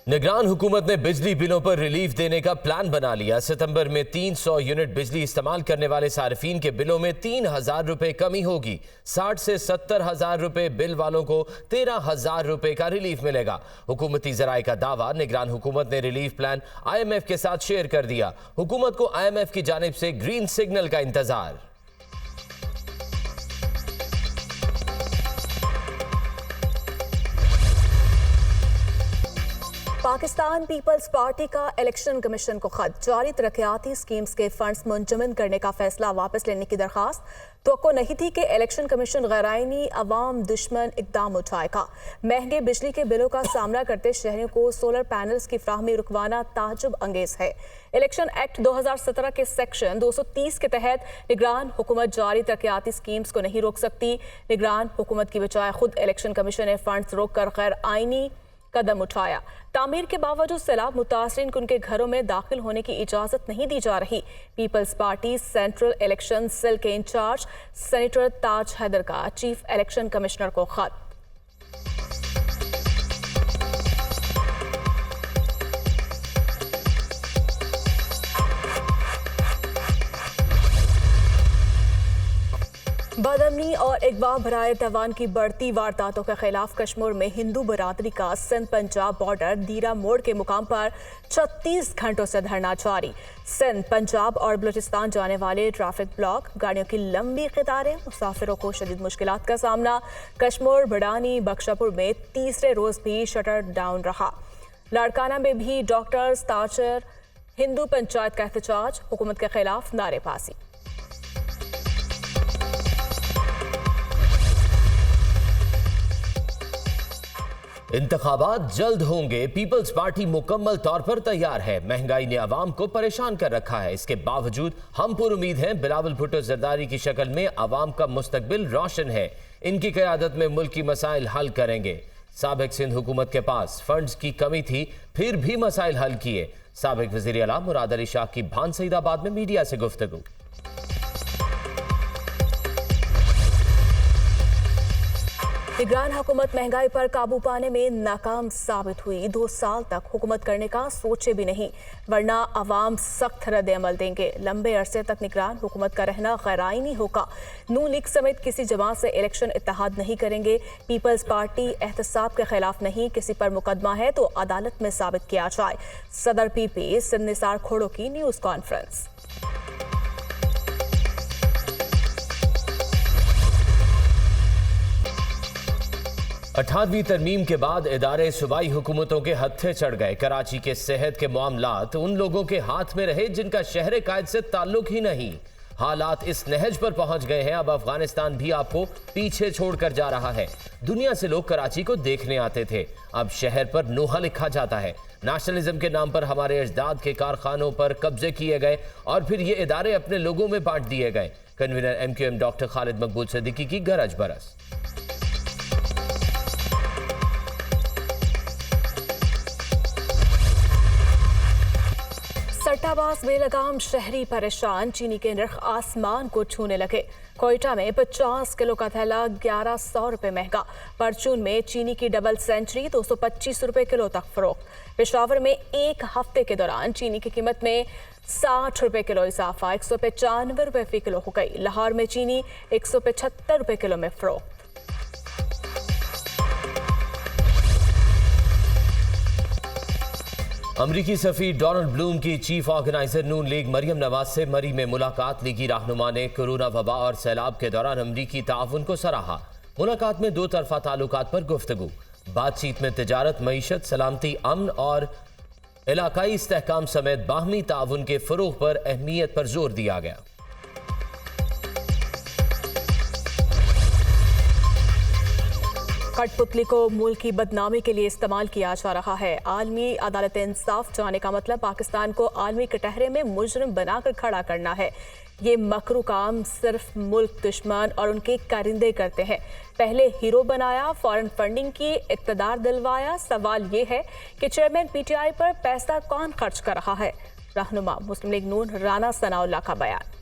निगरान हुकूमत ने बिजली बिलों पर रिलीफ देने का प्लान बना लिया। सितंबर में 300 यूनिट बिजली इस्तेमाल करने वाले सार्फिन के बिलों में 3,000 रुपए कमी होगी। 60 से 70,000 रुपए बिल वालों को 13,000 रुपए का रिलीफ मिलेगा। हुकूमती जराये का दावा, निगरान हुकूमत ने रिलीफ प्लान IMF के साथ शेयर कर दिया। हुकूमत को IMF की जानिब से ग्रीन सिग्नल का इंतजार। पाकिस्तान पीपल्स पार्टी का इलेक्शन कमीशन को खत, जारी तरक्याती स्कीम्स के फंड्स मुंजमद करने का फैसला वापस लेने की दरखास्त। तो नहीं थी कि इलेक्शन कमीशन गैराइनी अवाम दुश्मन इकदाम उठाएगा। महंगे बिजली के बिलों का सामना करते शहरियों को सोलर पैनल्स की फ्राहमी रुकवाना ताज्जुब अंगेज है। इलेक्शन एक्ट 2017 के सेक्शन 230 के तहत निगरान हुकूमत जारी तरक्याती स्कीम्स को नहीं रोक सकती। निगरान हुकूमत की बजाय खुद इलेक्शन कमीशन ने फंड्स रोक कर गैर आईनी कदम उठाया। तामीर के बावजूद सैलाब मुतासरीन को उनके घरों में दाखिल होने की इजाजत नहीं दी जा रही। Peoples party central election cell के इंचार्ज सेनेटर ताज हैदर का चीफ इलेक्शन कमिश्नर को खत। बदअमनी और अगवा भराए तवान की बढ़ती वारदातों के खिलाफ कश्मीर में हिंदू बरादरी का सिंध पंजाब बॉर्डर दीरा मोड़ के मुकाम पर 36 घंटों से धरना जारी। सिंध पंजाब और बलूचिस्तान जाने वाले ट्रैफिक ब्लॉक, गाड़ियों की लंबी कतारें, मुसाफिरों को शदीद मुश्किलात का सामना। कश्मीर बड़ानी बख्शापुर में तीसरे रोज भी शटर डाउन रहा। लाड़काना में भी डॉक्टर्स ताजर हिंदू पंचायत का एहतजाज, हुकूमत के खिलाफ नारेबाजी। इंतखाबात जल्द होंगे। पीपल्स पार्टी मुकम्मल तौर पर तैयार है। महंगाई ने आवाम को परेशान कर रखा है। इसके बावजूद हम पुरुमीद हैं, बिलावल भुट्टो जरदारी की शक्ल में आवाम का मुस्तकबिल रोशन है। इनकी क़यादत में मुल्क की मसाइल हल करेंगे। साबिक सिंध हुकूमत के पास फंड्स की कमी थी, फिर भी मसाइल हल किए। साबिक वज़ीर आला मुराद अली शाह की भान सईदाबाद में मीडिया से गुफ्तगू। निगरान हुकूमत महंगाई पर काबू पाने में नाकाम साबित हुई। 2 साल तक हुकूमत करने का सोचे भी नहीं, वरना अवाम सख्त रद्द अमल देंगे। लंबे अरसे तक निगरान हुकूमत का रहना गैराइनी होगा। नून लीग समेत किसी जमात से इलेक्शन इत्तेहाद नहीं करेंगे। पीपल्स पार्टी एहतसाब के खिलाफ नहीं, किसी पर मुकदमा है तो अदालत में साबित किया जाए। सदर PP सिंध निसार खोड़ो की न्यूज़ कॉन्फ्रेंस। 18वीं तरमीम के बाद इदारे सूबाई हुकूमतों के हत्थे चढ़ गए। कराची के सेहत के मामलात उन लोगों के हाथ में रहे जिनका शहर कायद से ताल्लुक ही नहीं। हालात इस नहज पर पहुंच गए हैं, अब अफगानिस्तान भी आपको पीछे छोड़कर जा रहा है। दुनिया से लोग कराची को देखने आते थे, अब शहर पर नोहा लिखा जाता है। नेशनलिज्म के नाम पर हमारे अजदाद के कारखानों पर कब्जे किए गए और फिर ये इदारे अपने लोगों में बांट दिए गए। कन्वीनर MQM डॉक्टर खालिद मकबूल सिद्दीकी की गरज बरस। सट्टाबाज बेलगाम शहरी परेशान, चीनी के नर्ख आसमान को छूने लगे। कोयटा में 50 किलो का थैला 1100 रुपए महंगा। परचून में चीनी की डबल सेंचुरी 225 रुपए किलो तक फरोख्त। पेशावर में एक हफ्ते के दौरान चीनी की कीमत में 60 रुपए किलो इजाफा, 195 रुपए फी किलो हो गई। लाहौर में चीनी 175 रुपए किलो में फरोख्त। अमरीकी सफ़ीर डोनाल्ड ब्लूम की चीफ ऑर्गेनाइजर नून लीग मरियम नवाज से मरी में मुलाकात। लीगी रहनुमा ने कोरोना वबा और सैलाब के दौरान अमरीकी ताउन को सराहा। मुलाकात में 2 तरफा ताल्लुकात पर गुफ्तगू। बातचीत में तिजारत, मईशत, सलामती, अमन और इलाकाई इस्तेहकाम समेत बाहमी ताउन के फ़रोग़ पर अहमियत पर जोर दिया गया। कठपुतली को मुल्क की बदनामी के लिए इस्तेमाल किया जा रहा है। आलमी अदालत इंसाफ जाने का मतलब पाकिस्तान को आलमी कटहरे में मुजरिम बनाकर खड़ा करना है। ये मकरू काम सिर्फ मुल्क दुश्मन और उनके कारिंदे करते हैं। पहले हीरो बनाया, फॉरेन फंडिंग की, इक़्तिदार दिलवाया। सवाल ये है कि चेयरमैन PTI पर पैसा कौन खर्च कर रहा है। रहनुमा मुस्लिम लीग नून राना सनाउल्लाह का बयान।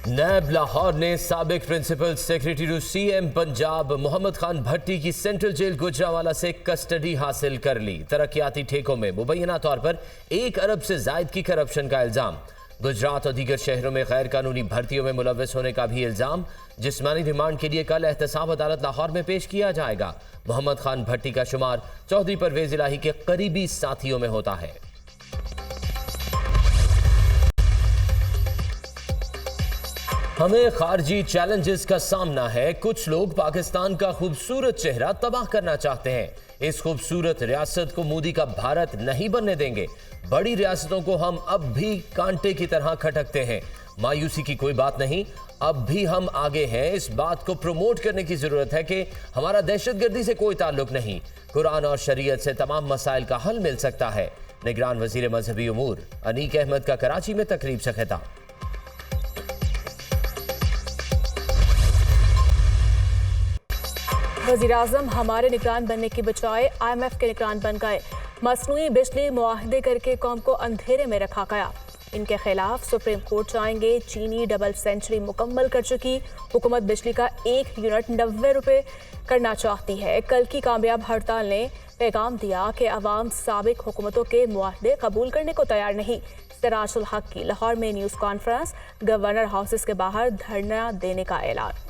नैब लाहौर ने साबिक principal secretary to CM Punjab Mohammad Khan Bhatti की सेंट्रल जेल गुजरांवाला से कस्टडी हासिल कर ली। तरक्याती ठेकों में मुबैना तौर पर 1 अरब से जायद की करप्शन का इल्जाम। गुजरात और दीगर शहरों में गैर कानूनी भर्तियों में मुलव्वस होने का भी इल्जाम। जिस्मानी रिमांड के लिए कल एहतसाब अदालत लाहौर में पेश किया जाएगा। मोहम्मद खान भट्टी का शुमार चौधरी परवेज इलाही के करीबी साथियों में होता है। हमें खारजी चैलेंजेस का सामना है। कुछ लोग पाकिस्तान का खूबसूरत चेहरा तबाह करना चाहते हैं। इस खूबसूरत रियासत को मोदी का भारत नहीं बनने देंगे। बड़ी रियासतों को हम अब भी कांटे की तरह खटकते हैं। मायूसी की कोई बात नहीं, अब भी हम आगे हैं। इस बात को प्रमोट करने की जरूरत है कि हमारा दहशतगर्दी से कोई ताल्लुक नहीं। कुरान और शरीयत से तमाम मसाइल का हल मिल सकता है। निगरान वजीर मजहबी उमूर अनीक अहमद का कराची में तकरीब से खिताब। वज़ीर-ए-आज़म हमारे निगरान बनने की बजाय IMF के निगरान बन गए। मसनूई बिजली मुआहदे करके कौम को अंधेरे में रखा गया। इनके खिलाफ सुप्रीम कोर्ट जाएंगे। चीनी डबल सेंचुरी मुकम्मल कर चुकी हुकूमत बिजली का 1 यूनिट 90 रुपए करना चाहती है। कल की कामयाब हड़ताल ने पैगाम दिया कि अवाम साबिक हुकूमतों के मुआहदे कबूल करने को तैयार नहीं। सिराजुल हक की लाहौर में न्यूज़ कॉन्फ्रेंस, गवर्नर हाउसेस के बाहर धरना देने का ऐलान।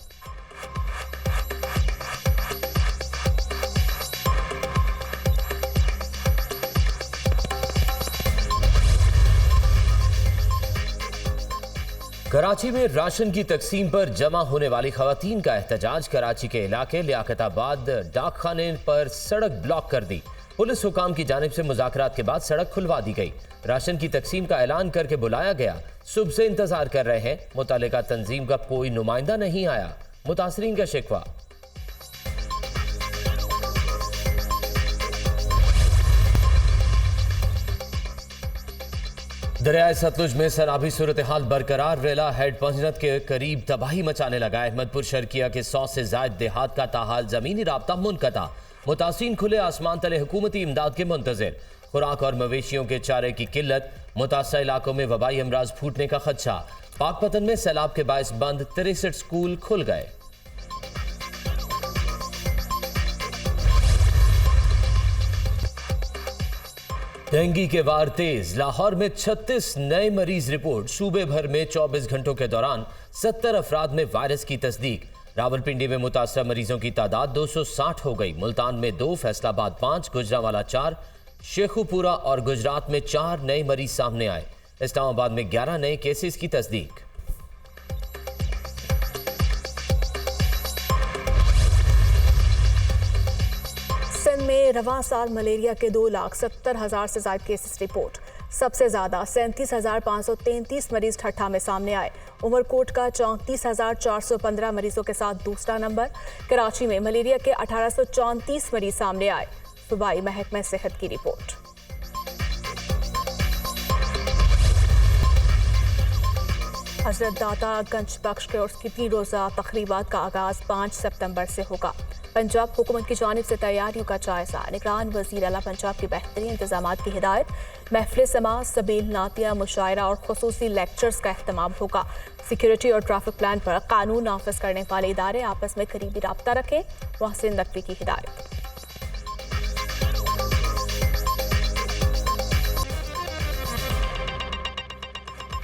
कराची में राशन की तकसीम पर जमा होने वाली खवातीन का एहतजाज। कराची के इलाके लियाकताबाद डाक खाने पर सड़क ब्लॉक कर दी। पुलिस हुकाम की जानिब से मुज़ाकरात के बाद सड़क खुलवा दी गई। राशन की तकसीम का ऐलान करके बुलाया गया। सुबह से इंतजार कर रहे हैं। मुतालिका तंजीम का कोई नुमाइंदा नहीं आया। मुतासरीन का शिकवा। दरियाए सतलुज में सैलाबी सूरत हाल बरकरार। रेला हेड पंजनत के करीब तबाही मचाने लगा। अहमदपुर शर्किया के 100 से ज्यादा देहात का ताहाल जमीनी राब्ता मुनक़ता। मुतासीन खुले आसमान तले हुकूमती इमदाद के मुंतज़िर। खुराक और मवेशियों के चारे की किल्लत। मुतासर इलाकों में वबाई अमराज फूटने का खदशा। पाकपतन में सैलाब के बायस बंद 63 स्कूल खुल गए। डेंगू के वार तेज। लाहौर में 36 नए मरीज रिपोर्ट। सूबे भर में 24 घंटों के दौरान 70 अफराद में वायरस की तस्दीक। रावलपिंडी में मुतासर मरीजों की तादाद 260 हो गई। मुल्तान में 2, फैसलाबाद 5, गुजरांवाला 4, शेखुपुरा और गुजरात में 4 नए मरीज सामने आए। इस्लामाबाद में 11 नए केसेस की तस्दीक। सिंध में रवां साल मलेरिया के 2,70,000 से ज्यादा केसेस रिपोर्ट। सबसे ज्यादा 37,533 मरीज ठट्ठा में सामने आए। उमरकोट का 34,415 मरीजों के साथ दूसरा नंबर। कराची में मलेरिया के 1,834 मरीज सामने आए। सूबाई महकमा सेहत की रिपोर्ट। हजरत दाता गंज बख्श के उर्स की 3 रोज़ा तकरीबात का आगाज 5 सितंबर से होगा। पंजाब हुकूमत की जानिब से तैयारियों का जायजा। निगरान वजीर आला पंजाब की बेहतरीन इंतजाम की हिदायत। महफिल समाज, सबील नातिया, मुशायरा और खुसूसी लेक्चर्स का अहतमाम होगा। सिक्योरिटी और ट्रैफिक प्लान पर कानून नाफिज करने वाले इदारे आपस में करीबी राब्ता रखें। मोहसिन नकवी की हिदायत।